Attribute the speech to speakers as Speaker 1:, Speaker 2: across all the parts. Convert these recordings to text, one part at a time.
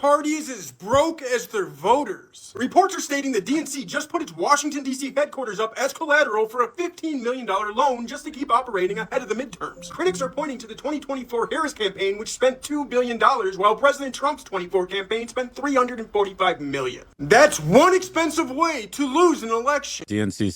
Speaker 1: party is as broke as their voters. Reports are stating the DNC just put its Washington, D.C. headquarters up as collateral for a $15 million loan just to keep operating ahead of the midterms. Critics are pointing to the 2024 Harris campaign, which spent $2 billion, while President Trump's 24 campaign spent $345 million. That's one expensive way to lose an election.
Speaker 2: DNC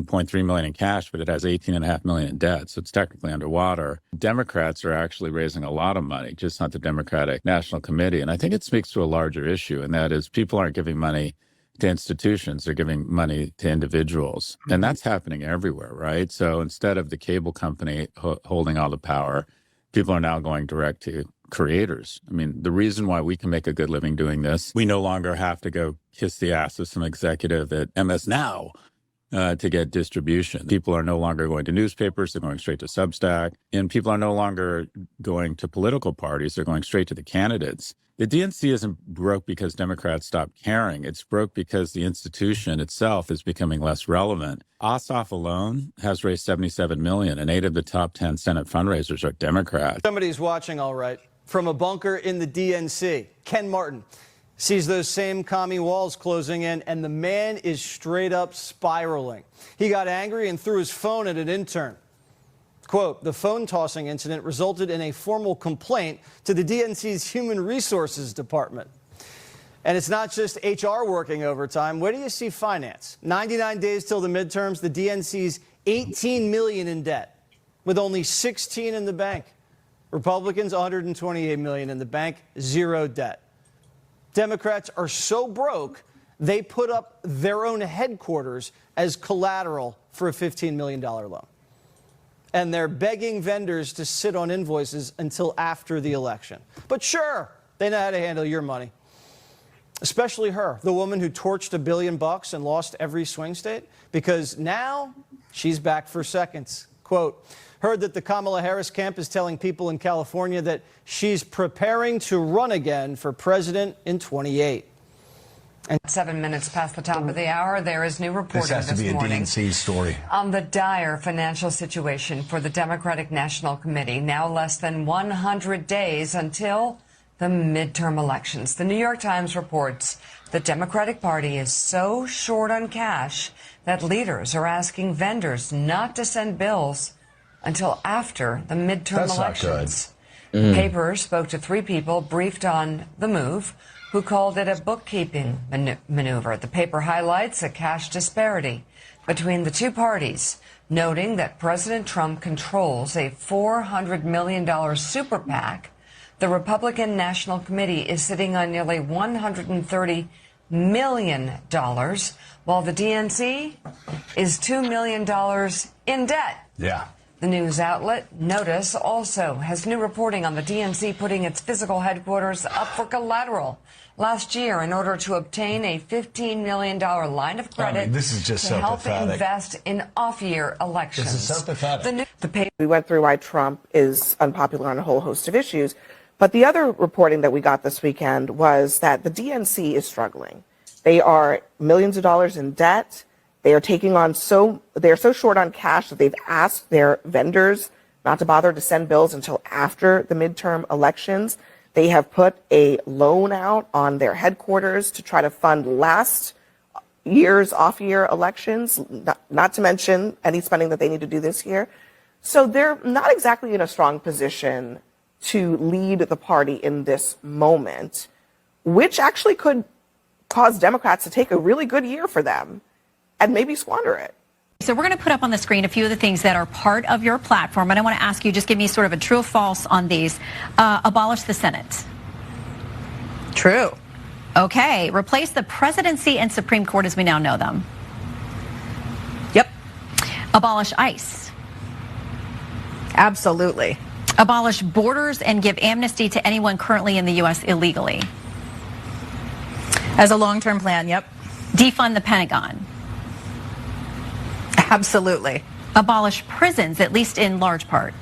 Speaker 2: $16.3 million in cash, but it has $18.5 million in debt, so it's technically underwater. Democrats are actually raising a lot of money, just not the Democratic National Committee. And I think it speaks to a larger issue, and that is people aren't giving money to institutions, they're giving money to individuals. And that's happening everywhere, right? So instead of the cable company holding all the power, people are now going direct to creators. I mean, the reason why we can make a good living doing this, we no longer have to go kiss the ass of some executive at MS Now to get distribution. People are no longer going to newspapers, they're going straight to Substack, and people are no longer going to political parties, they're going straight to the candidates. The DNC isn't broke because Democrats stopped caring. It's broke because the institution itself is becoming less relevant. Ossoff alone has raised $77 million, and 8 of the top 10 Senate fundraisers are Democrats.
Speaker 3: Somebody's watching, all right. From a bunker in the DNC, Ken Martin sees those same commie walls closing in, and the man is straight up spiraling. He got angry and threw his phone at an intern. Quote, the phone tossing incident resulted in a formal complaint to the DNC's Human Resources Department. And it's not just HR working overtime. Where do you see finance? 99 days till the midterms, the DNC's $18 million in debt, with only 16 in the bank. Republicans, $128 million in the bank, 0 debt. Democrats are so broke, they put up their own headquarters as collateral for a $15 million loan. And they're begging vendors to sit on invoices until after the election. But sure, they know how to handle your money. Especially her, the woman who torched $1 billion and lost every swing state, because now she's back for seconds. Quote, heard that the Kamala Harris camp is telling people in California that she's preparing to run again for president in 28.
Speaker 4: And 7 minutes past the top of the hour, there is new reporting
Speaker 5: this has to be
Speaker 4: morning
Speaker 5: a DNC story
Speaker 4: on the dire financial situation for the Democratic National Committee. Now less than 100 days until the midterm elections. The New York Times reports the Democratic Party is so short on cash that leaders are asking vendors not to send bills until after the midterm elections. The paper spoke to 3 people briefed on the move, who called it a bookkeeping maneuver. The paper highlights a cash disparity between the two parties, noting that President Trump controls a $400 million super PAC. The Republican National Committee is sitting on nearly $130 million, while the DNC is $2 million in debt.
Speaker 5: Yeah.
Speaker 4: The news outlet Notice also has new reporting on the DNC putting its physical headquarters up for collateral last year in order to obtain a $15 million line of credit
Speaker 5: this is just
Speaker 4: to
Speaker 5: so
Speaker 4: help
Speaker 5: pathetic.
Speaker 4: invest in off-year elections.
Speaker 5: This is so pathetic.
Speaker 6: We went through why Trump is unpopular on a whole host of issues. But the other reporting that we got this weekend was that the DNC is struggling. They are millions of dollars in debt. They are they're so short on cash that they've asked their vendors not to bother to send bills until after the midterm elections. They have put a loan out on their headquarters to try to fund last year's off-year elections, not to mention any spending that they need to do this year. So they're not exactly in a strong position to lead the party in this moment, which actually could cause Democrats to take a really good year for them and maybe squander it.
Speaker 7: So we're going to put up on the screen a few of the things that are part of your platform, and I want to ask you, just give me sort of a true or false on these. Abolish the Senate.
Speaker 8: True.
Speaker 7: Okay. Replace the presidency and Supreme Court as we now know them.
Speaker 8: Yep.
Speaker 7: Abolish ICE.
Speaker 8: Absolutely.
Speaker 7: Abolish borders and give amnesty to anyone currently in the U.S. illegally.
Speaker 8: As a long-term plan, yep.
Speaker 7: Defund the Pentagon.
Speaker 8: Absolutely.
Speaker 7: Abolish prisons, at least in large part.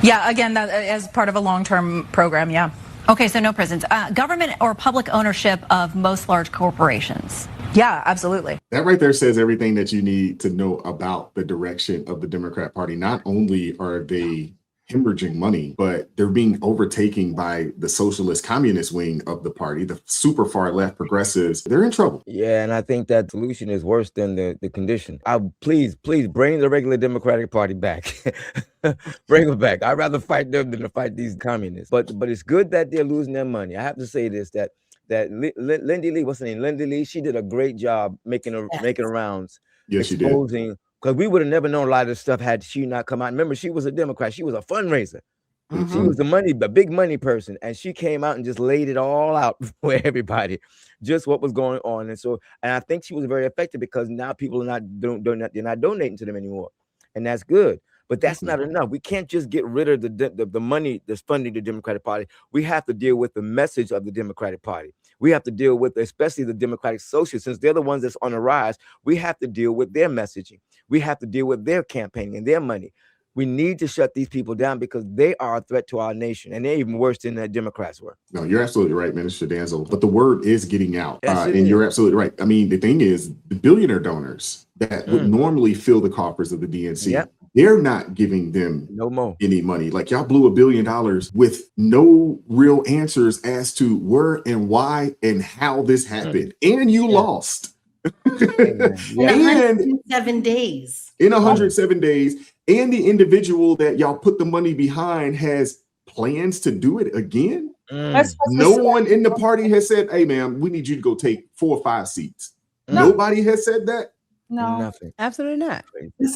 Speaker 8: Yeah, again, that as part of a long-term program, yeah.
Speaker 7: Okay, so no prisons. Government or public ownership of most large corporations.
Speaker 8: Yeah, absolutely.
Speaker 9: That right there says everything that you need to know about the direction of the Democrat Party. Not only are they hemorrhaging money, but they're being overtaken by the socialist communist wing of the party, the super far left progressives. They're in trouble.
Speaker 10: Yeah, and I think that solution is worse than the condition. Please bring the regular Democratic Party back. Bring them back. I'd rather fight them than to fight these communists. But it's good that they're losing their money. I have to say this, that Lindy Lee, what's her name? Lindy Lee, she did a great job making rounds.
Speaker 9: Yes, she did.
Speaker 10: Exposing, because we would have never known a lot of this stuff had she not come out. Remember, she was a Democrat. She was a fundraiser. She was the big money person, and she came out and just laid it all out for everybody, just what was going on. And I think she was very effective, because now people are not donating to them anymore, and that's good. But that's not enough. We can't just get rid of the money that's funding the Democratic Party. We have to deal with the message of the Democratic Party. We have to deal with, especially the Democratic Socialists, since they're the ones that's on the rise. We have to deal with their messaging. We have to deal with their campaigning and their money. We need to shut these people down, because they are a threat to our nation, and they're even worse than the Democrats were.
Speaker 9: No, you're absolutely right, Minister Danzo. But the word is getting out,
Speaker 10: Yes,
Speaker 9: and you're absolutely right. I mean, the thing is, the billionaire donors that would normally fill the coffers of the DNC, they're not giving them
Speaker 10: no more
Speaker 9: any money. Like, y'all blew $1 billion with no real answers as to where and why and how this happened, and you lost.
Speaker 11: In 107 days.
Speaker 9: In 107 days. And the individual that y'all put the money behind has plans to do it again. No one in the party has said, hey, ma'am, we need you to go take 4 or 5 seats. Nobody has said that.
Speaker 12: No,
Speaker 10: nothing.
Speaker 12: Absolutely not.
Speaker 11: The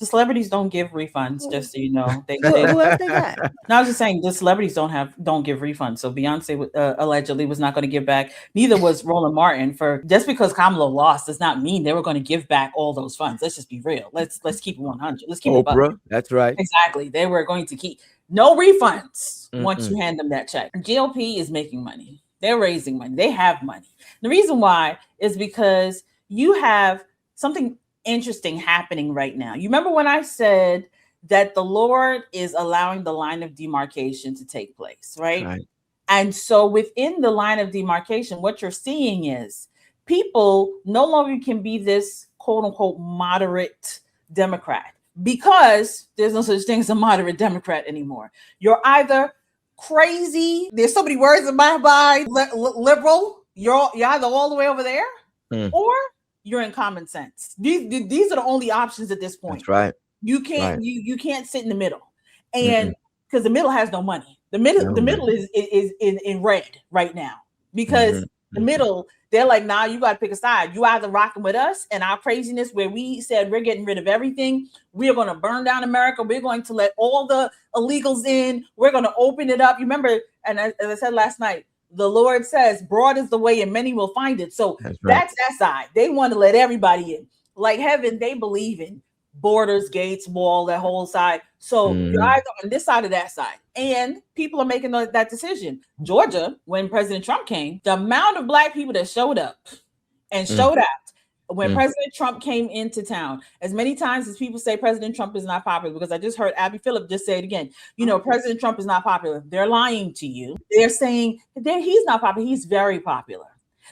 Speaker 11: celebrities don't give refunds, just so you know.
Speaker 12: Who else they got?
Speaker 11: No, I was just saying the celebrities don't give refunds. So Beyonce allegedly was not going to give back. Neither was Roland Martin. For just because Kamala lost does not mean they were going to give back all those funds. Let's just be real. Let's keep it 100. Let's keep it
Speaker 10: Oprah. That's right.
Speaker 11: Exactly. They were going to keep no refunds once you hand them that check. GOP is making money. They're raising money. They have money. The reason why is because you have something interesting happening right now. You remember when I said that the Lord is allowing the line of demarcation to take place, right? And so within the line of demarcation, what you're seeing is people no longer can be this quote unquote moderate Democrat, because there's no such thing as a moderate Democrat anymore. You're either crazy, there's so many words in my mind, liberal, you're either all the way over there, or you're in common sense. These are the only options at this point.
Speaker 10: That's right.
Speaker 11: You can't you can't sit in the middle, and because the middle has no money. The middle is in red right now, because the middle, they're like, nah, you got to pick a side. You either rocking with us and our craziness, where we said we're getting rid of everything. We're going to burn down America. We're going to let all the illegals in. We're going to open it up. You remember, and as I said last night, the Lord says, broad is the way and many will find it. So that's that side. They want to let everybody in. Like heaven, they believe in borders, gates, wall, that whole side. So you're either on this side or that side. And people are making that decision. Georgia, when President Trump came, the amount of Black people that showed up and showed out when President Trump came into town, as many times as people say President Trump is not popular, because I just heard Abby Phillip just say it again, you know, President Trump is not popular. They're lying to you. They're saying that he's not popular. He's very popular,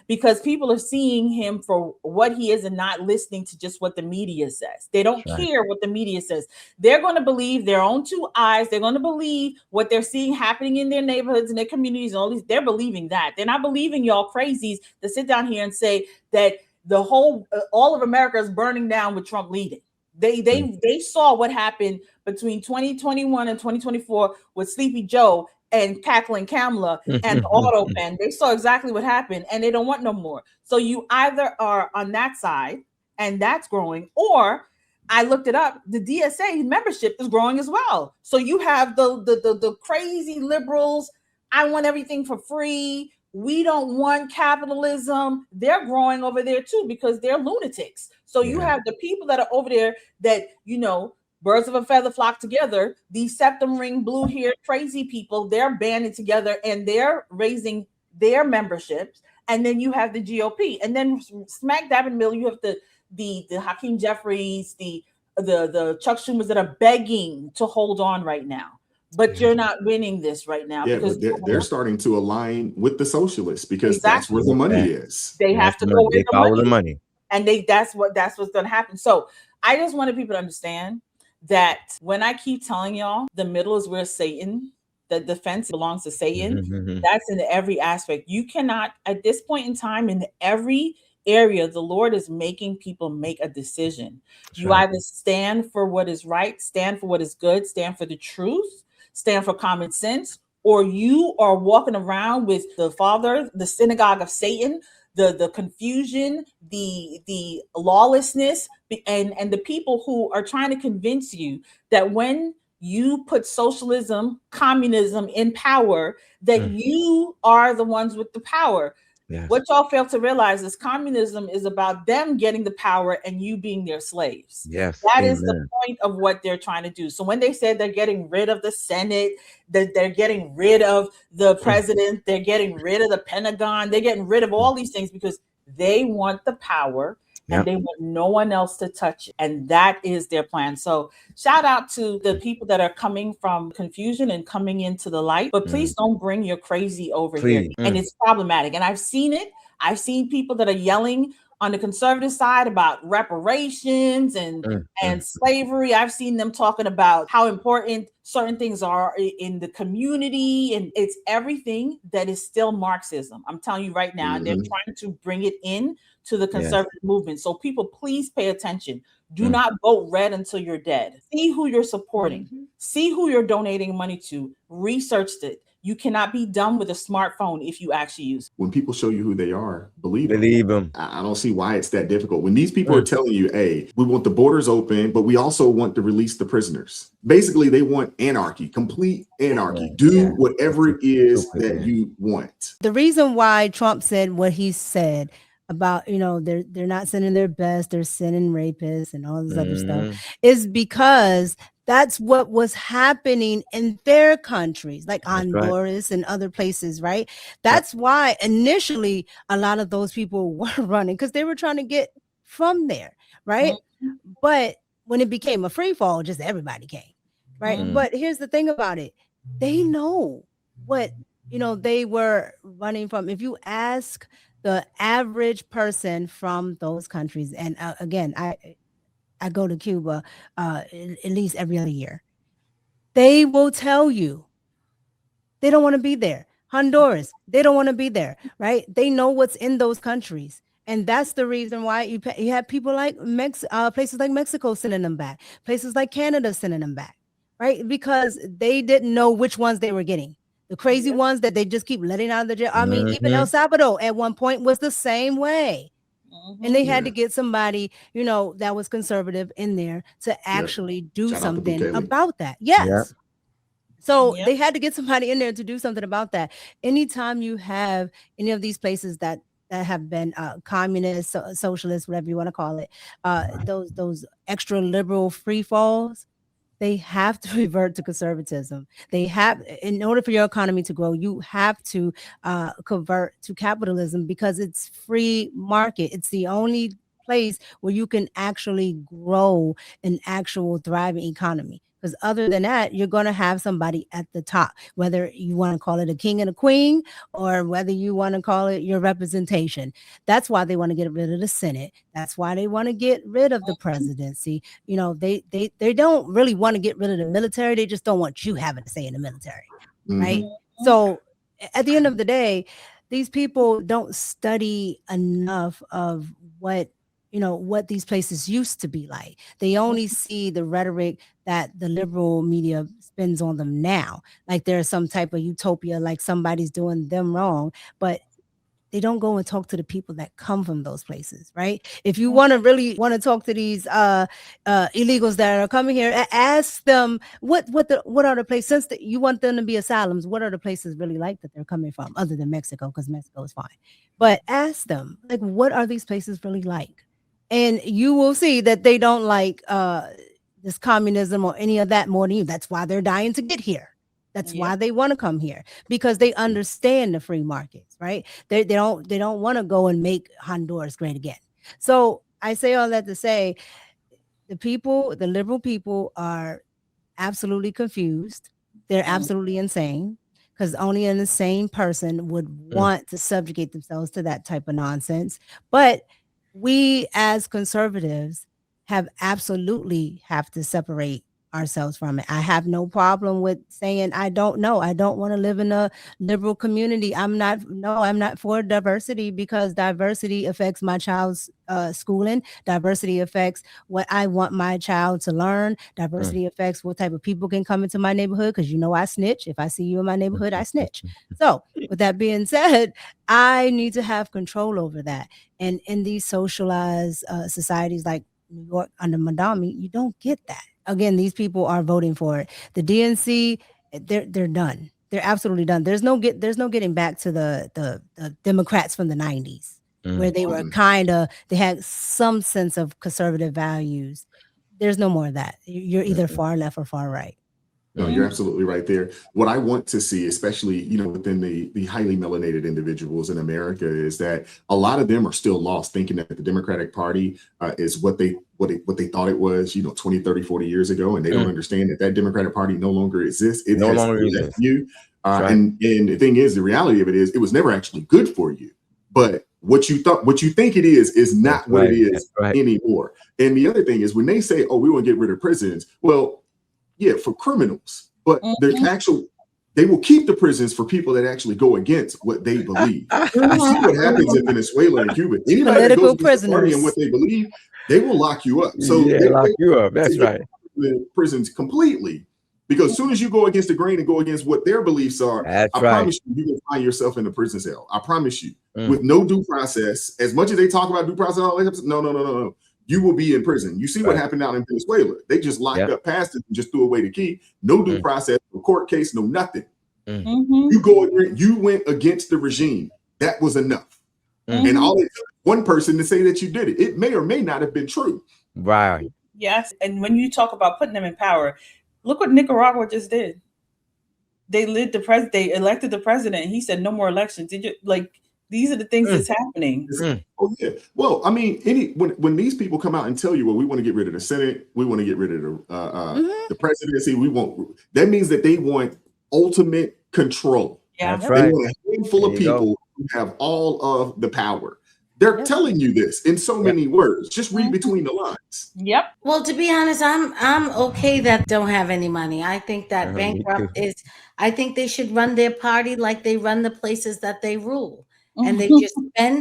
Speaker 11: because people are seeing him for what he is and not listening to just what the media says. They don't care what the media says. They're going to believe their own 2 eyes. They're going to believe what they're seeing happening in their neighborhoods and their communities and all these. They're believing that. They're not believing y'all crazies that sit down here and say that the whole all of America is burning down with Trump leading. They saw what happened between 2021 and 2024 with Sleepy Joe and cackling Kamala and the auto pen. They saw exactly what happened, and they don't want no more. So you either are on that side, and that's growing, or I looked it up, the DSA membership is growing as well. So you have the crazy liberals. I want everything for free. We don't want capitalism. They're growing over there too, because they're lunatics. So you have the people that are over there that, you know, birds of a feather flock together. These septum ring, blue hair, crazy people, they're banding together and they're raising their memberships. And then you have the GOP. And then smack dab in the middle, you have the Hakeem Jeffries, the Chuck Schumers that are begging to hold on right now. But you're not winning this right now.
Speaker 9: Yeah,
Speaker 11: because
Speaker 9: but they're starting to align with the socialists, because that's where the money is.
Speaker 11: They have to go with
Speaker 10: the money.
Speaker 11: And that's what's going to happen. So I just wanted people to understand that when I keep telling y'all, the middle is where Satan, the defense belongs to Satan. That's in every aspect. You cannot, at this point in time, in every area, the Lord is making people make a decision. You either stand for what is right, stand for what is good, stand for the truth, stand for common sense, or you are walking around with the father, the synagogue of Satan, the confusion, the lawlessness, and the people who are trying to convince you that when you put socialism, communism in power, that you are the ones with the power.
Speaker 10: Yes.
Speaker 11: What y'all fail to realize is communism is about them getting the power and you being their slaves.
Speaker 10: Yes.
Speaker 11: That is the point of what they're trying to do. So when they said they're getting rid of the Senate, that they're getting rid of the president, they're getting rid of the Pentagon, they're getting rid of all these things because they want the power and they want no one else to touch it. And that is their plan. So shout out to the people that are coming from confusion and coming into the light, but please don't bring your crazy over here. And it's problematic. And I've seen it. I've seen people that are yelling on the conservative side about reparations and slavery. I've seen them talking about how important certain things are in the community, and it's everything that is still Marxism. I'm telling you right now, and they're trying to bring it in to the conservative movement. So people, please pay attention. Do not vote red until you're dead. See who you're supporting. See who you're donating money to. Research it. You cannot be dumb with a smartphone if you actually use it.
Speaker 9: When people show you who they are, believe
Speaker 10: them.
Speaker 9: I don't see why it's that difficult. When these people are telling you, hey, we want the borders open, but we also want to release the prisoners. Basically, they want anarchy, complete anarchy. Do whatever it is that you want.
Speaker 12: The reason why Trump said what he said about, they're not sending their best, they're sending rapists and all this other stuff, is because that's what was happening in their countries, like Honduras and other places, right? That's why initially a lot of those people were running, because they were trying to get from there, right? But when it became a free fall, just everybody came, right? But here's the thing about it. They know what, they were running from. If you ask the average person from those countries, and again, I go to Cuba at least every other year, they will tell you they don't want to be there. Honduras, they don't want to be there, right? They know what's in those countries. And that's the reason why you have people like places like Mexico sending them back, places like Canada sending them back, right? Because they didn't know which ones they were getting. The crazy ones that they just keep letting out of the jail. I mean, even El Salvador at one point was the same way. And they had to get somebody, that was conservative in there to actually do something about that. Yes. So they had to get somebody in there to do something about that. Anytime you have any of these places that have been communist, socialist, whatever you want to call it, those extra liberal free falls, they have to revert to conservatism. They have, in order for your economy to grow, you have to convert to capitalism, because it's free market. It's the only place where you can actually grow an actual thriving economy. Because other than that, you're going to have somebody at the top, whether you want to call it a king and a queen, or whether you want to call it your representation. That's why they want to get rid of the Senate. That's why they want to get rid of the presidency. They don't really want to get rid of the military. They just don't want you having to say in the military, right? So at the end of the day, these people don't study enough of what these places used to be like. They only see the rhetoric that the liberal media spins on them now, like there's some type of utopia, like somebody's doing them wrong, but they don't go and talk to the people that come from those places, right? If you really want to talk to these illegals that are coming here, ask them what are the places, since you want them to be asylums, what are the places really like that they're coming from, other than Mexico, because Mexico is fine. But ask them, like, what are these places really like? And you will see that they don't like this communism or any of that more than you. That's why they're dying to get here. That's why they want to come here, because they understand the free markets, right? They don't want to go and make Honduras great again. So I say all that to say, the liberal people are absolutely confused. They're absolutely insane, because only an insane person would want to subjugate themselves to that type of nonsense. But we as conservatives have to separate ourselves from it. I have no problem with saying I don't know. I don't want to live in a liberal community. I'm not for diversity, because diversity affects my child's schooling. Diversity affects what I want my child to learn. Diversity affects what type of people can come into my neighborhood, because I snitch. If I see you in my neighborhood, I snitch. So with that being said, I need to have control over that. And in these socialized societies like New York under Madami, you don't get that. Again, these people are voting for it. The DNC, they're done. They're absolutely done. There's no getting back to the Democrats from the 90s, where they were they had some sense of conservative values. There's no more of that. You're either far left or far right.
Speaker 9: No, you're absolutely right there. What I want to see, especially, within the highly melanated individuals in America, is that a lot of them are still lost, thinking that the Democratic Party is what they thought it was, 20, 30, 40 years ago. And they don't understand that Democratic Party no longer exists. It no longer exists. You. Right. And the thing is, the reality of it is, it was never actually good for you. But what you think it is not what it is anymore. And the other thing is, when they say, oh, we want to get rid of prisons, well, yeah, for criminals, but they will keep the prisons for people that actually go against what they believe. You see what happens in Venezuela and Cuba. Anybody that goes against the party and what they believe, they will lock you up. So they lock you up. That's right. Prisons completely, because as soon as you go against the grain and go against what their beliefs are, I promise you will find yourself in the prison cell. I promise you, with no due process. As much as they talk about due process, no. You will be in prison. You see what happened out in Venezuela. They just locked up pastors and just threw away the key. No due process, no court case, no nothing. You went against the regime. That was enough. And all it took one person to say that you did it. It may or may not have been true. Right.
Speaker 11: Yes. And when you talk about putting them in power, look what Nicaragua just did. They elected the president, and he said no more elections. These are the things that's happening.
Speaker 9: Oh yeah. Well, I mean, when these people come out and tell you, well, we want to get rid of the Senate, we want to get rid of the presidency, that means that they want ultimate control.
Speaker 11: Yeah,
Speaker 9: that's right. They want a handful of people who have all of the power. They're telling you this in so many words. Just read between the lines.
Speaker 11: Yep.
Speaker 13: Well, to be honest, I'm okay that don't have any money. I think that bankrupt I think they should run their party like they run the places that they rule. And they just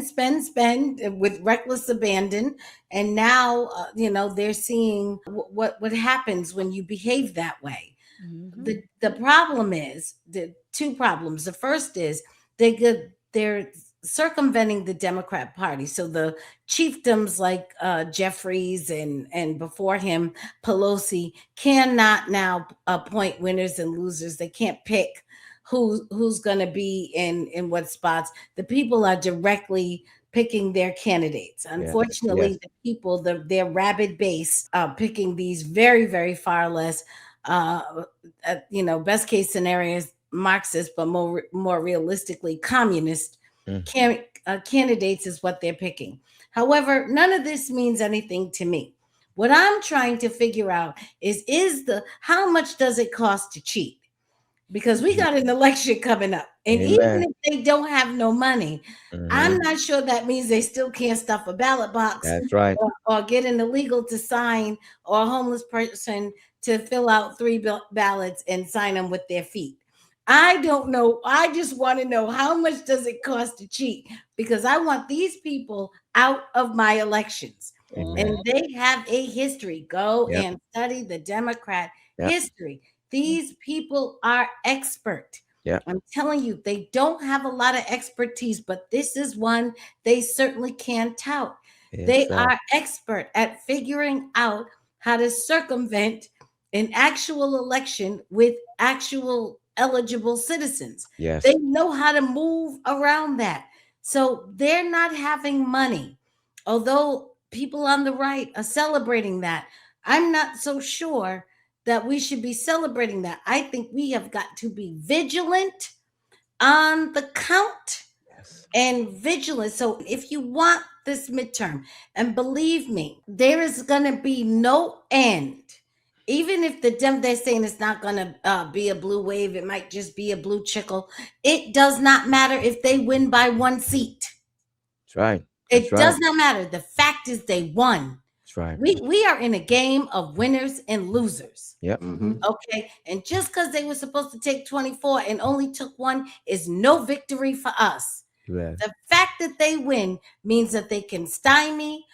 Speaker 13: spend with reckless abandon. And now, they're seeing what happens when you behave that way. The problem is the two problems. The first is they're circumventing the Democrat Party. So the chiefdoms like Jeffries and before him, Pelosi cannot now appoint winners and losers. They can't pick who's going to be in what spots. The people are directly picking their candidates. Unfortunately, the people, their rabid base, picking these very, very far less, best case scenarios, Marxist, but more realistically, communist candidates is what they're picking. However, none of this means anything to me. What I'm trying to figure out is how much does it cost to cheat? Because we got an election coming up. And even if they don't have no money, I'm not sure that means they still can't stuff a ballot box.
Speaker 10: That's right.
Speaker 13: Or get an illegal to sign, or a homeless person to fill out 3 ballots and sign them with their feet. I don't know. I just want to know, how much does it cost to cheat? Because I want these people out of my elections. And they have a history. Go and study the Democrat history. These people are expert. I'm telling you, they don't have a lot of expertise, but this is one they certainly can tout. They are expert at figuring out how to circumvent an actual election with actual eligible citizens. They know how to move around that. So they're not having money. Although people on the right are celebrating that, I'm not so sure that we should be celebrating that. I think we have got to be vigilant on the count and vigilant. So if you want this midterm, and believe me, there is going to be no end. Even if they're saying it's not going to be a blue wave, it might just be a blue trickle. It does not matter if they win by 1 seat.
Speaker 10: That's right.
Speaker 13: It does not matter. The fact is they won.
Speaker 10: That's right.
Speaker 13: We are in a game of winners and losers.
Speaker 10: Yep.
Speaker 13: Okay. And just because they were supposed to take 24 and only took one is no victory for us.
Speaker 10: Yeah.
Speaker 13: The fact that they win means that they can stymie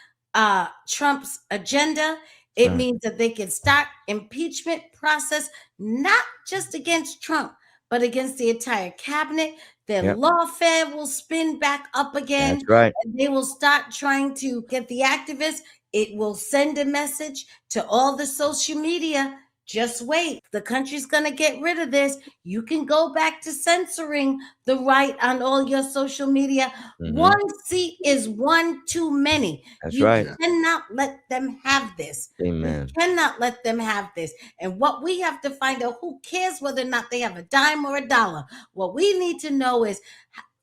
Speaker 13: Trump's agenda. It means that they can start impeachment process, not just against Trump, but against the entire cabinet. Their lawfare will spin back up again.
Speaker 10: That's right.
Speaker 13: And they will start trying to get the activists. It will send a message to all the social media. Just wait. The country's going to get rid of this. You can go back to censoring the right on all your social media. One seat is one too many.
Speaker 10: That's
Speaker 13: you
Speaker 10: right.
Speaker 13: cannot let them have this.
Speaker 10: Amen.
Speaker 13: You cannot let them have this. And what we have to find out, who cares whether or not they have a dime or a dollar? What we need to know is,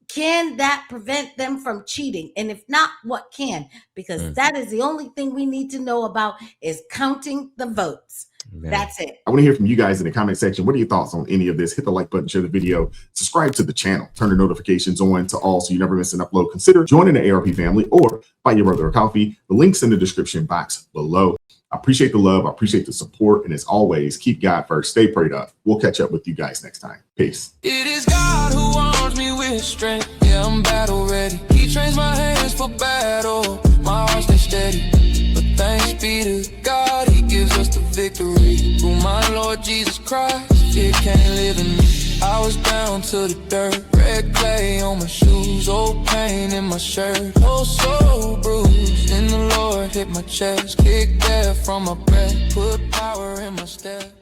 Speaker 13: can that prevent them from cheating? And if not, what can? Because that is the only thing we need to know about is counting the votes. That's it.
Speaker 9: I want to hear from you guys in the comment section. What are your thoughts on any of this? Hit the like button, share the video, subscribe to the channel, turn the notifications on to all so you never miss an upload. Consider joining the ARP family or buy your brother a coffee. The link's in the description box below. I appreciate the love. I appreciate the support. And as always, keep God first. Stay prayed up. We'll catch up with you guys next time. Peace.
Speaker 14: It is God who arms me with strength. Yeah, I'm battle ready. He trains my hands for battle. My heart stays steady. But thanks be to God, he gives us the victory. Through my Lord Jesus Christ, it can't live in me. I was down to the dirt, red clay on my shoes, old pain in my shirt, oh so bruised. In the Lord hit my chest, kicked air from my breath, put power in my step.